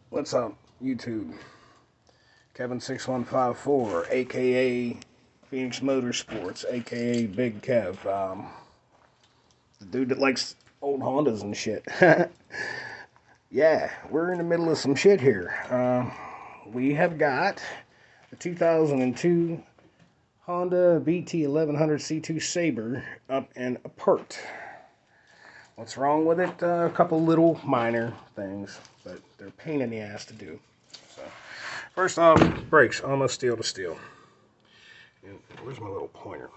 What's up, YouTube? Kevin6154, aka Phoenix Motorsports, aka Big Kev. The dude that likes old Hondas and shit. Yeah, we're in the middle of some shit here. We have got the 2002 Honda vt1100c2 Sabre up and apart. What's wrong with it? A couple little minor things, but they're a pain in the ass to do. So, first off, brakes, almost steel to steel. And where's my little pointer?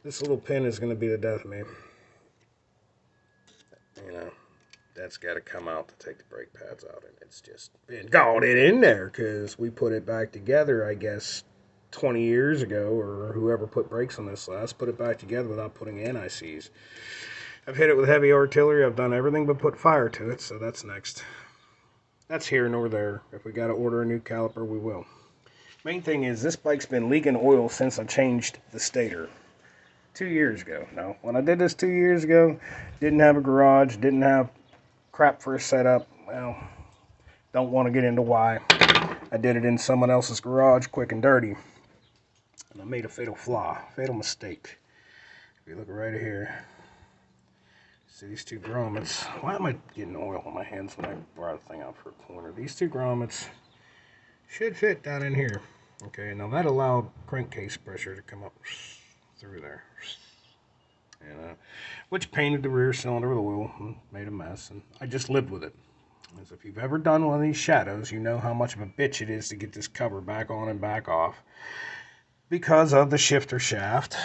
This little pin is going to be the death of me. You know, that's got to come out to take the brake pads out, and it's just been got it in there because we put it back together, I guess, 20 years ago, or whoever put brakes on this last, put it back together without putting NICs. I've hit it with heavy artillery. I've done everything but put fire to it, so that's next. That's here nor there. If we got to order a new caliper, we will. Main thing is, this bike's been leaking oil since I changed the stator 2 years ago. Now, when I did this 2 years ago, didn't have a garage, didn't have crap for a setup. Well, don't want to get into why. I did it in someone else's garage, quick and dirty. And I made a fatal flaw, fatal mistake. If you look right here, see these two grommets. Why am I getting oil on my hands when I brought the thing out for a corner? These two grommets should fit down in here. Okay, now that allowed crankcase pressure to come up through there. And, which painted the rear cylinder with oil and made a mess. And I just lived with it. As if you've ever done one of these shadows, you know how much of a bitch it is to get this cover back on and back off. Because of the shifter shaft.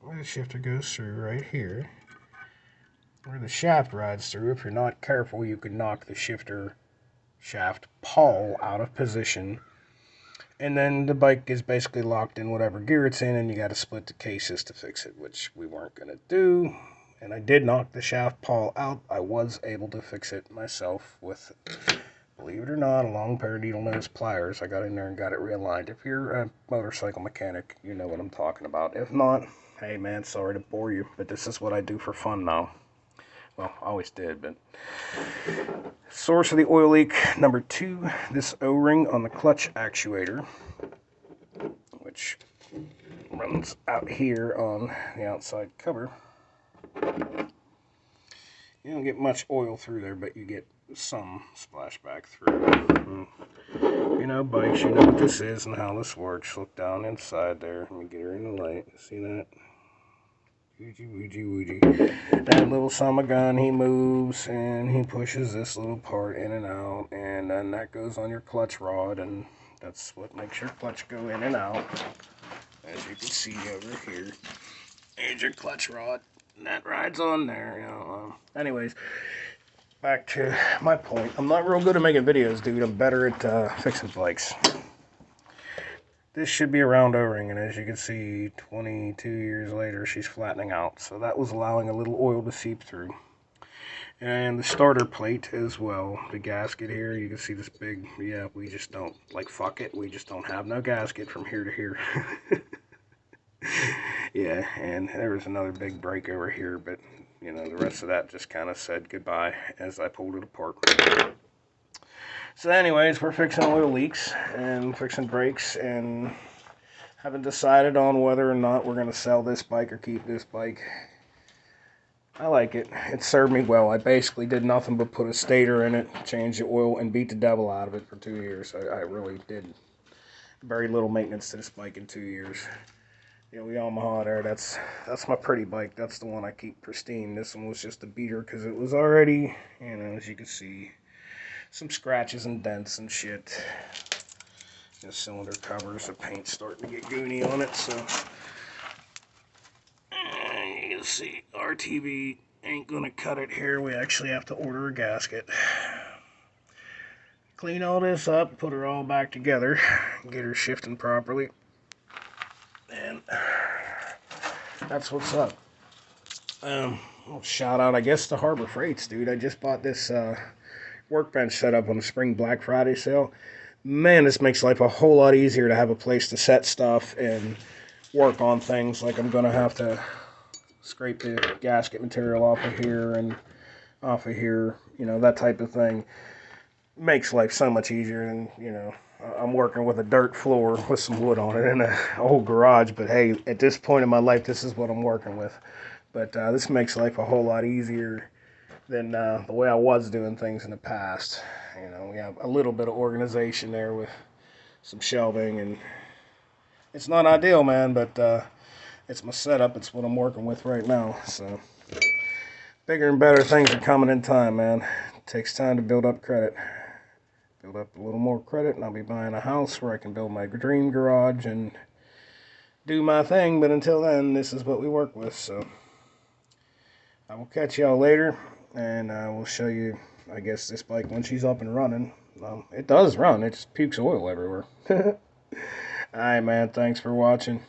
Where the shifter goes through right here. Where the shaft rides through, if you're not careful, you can knock the shifter shaft pawl out of position. And then the bike is basically locked in whatever gear it's in, and you got to split the cases to fix it, which we weren't going to do. And I did knock the shaft pawl out. I was able to fix it myself with, believe it or not, a long pair of needle nose pliers. I got in there and got it realigned. If you're a motorcycle mechanic, you know what I'm talking about. If not, hey man, sorry to bore you, but this is what I do for fun now. Well, I always did, but source of the oil leak, number 2, this O-ring on the clutch actuator, which runs out here on the outside cover. You don't get much oil through there, but you get some splashback through. You know, bikes, you know what this is and how this works. Look down inside there. Let me get her in the light. See that? That little summer gun, he moves and he pushes this little part in and out, and then that goes on your clutch rod, and that's what makes your clutch go in and out. As you can see over here, there's your clutch rod, and that rides on there. You know. Anyways, back to my point. I'm not real good at making videos, dude. I'm better at fixing bikes. This should be a round O-ring, and as you can see, 22 years later, she's flattening out. So that was allowing a little oil to seep through. And the starter plate as well. The gasket here, you can see this big, yeah, we just don't, like, fuck it. We just don't have no gasket from here to here. Yeah, and there was another big break over here, but, you know, the rest of that just kind of said goodbye as I pulled it apart. So anyways, we're fixing oil leaks and fixing brakes, and haven't decided on whether or not we're going to sell this bike or keep this bike. I like it. It served me well. I basically did nothing but put a stator in it, change the oil, and beat the devil out of it for 2 years. I really did very little maintenance to this bike in 2 years. You know, the Yamaha there, that's my pretty bike. That's the one I keep pristine. This one was just a beater because it was already, you know, as you can see, some scratches and dents and shit. The cylinder covers, the paint's starting to get goony on it, so you can see RTV ain't gonna cut it here. We actually have to order a gasket. Clean all this up, put her all back together, get her shifting properly, and that's what's up. Shout out, I guess, to Harbor Freights, dude. I just bought this workbench set up on the spring Black Friday sale. Man, this makes life a whole lot easier to have a place to set stuff and work on things. Like, I'm gonna have to scrape the gasket material off of here and off of here, you know, that type of thing. makes life so much easier. And you know, I'm working with a dirt floor with some wood on it in an old garage. But hey, at this point in my life, this is what I'm working with. But this makes life a whole lot easier than the way I was doing things in the past. You know, we have a little bit of organization there with some shelving, and it's not ideal, man. But it's my setup. It's what I'm working with right now. So bigger and better things are coming in time, man. It takes time to build up credit. Build up a little more credit, and I'll be buying a house where I can build my dream garage and do my thing. But until then, this is what we work with. So I will catch y'all later, and I will show you, I guess, this bike when she's up and running. It does run. It just pukes oil everywhere. Alright, man. Thanks for watching.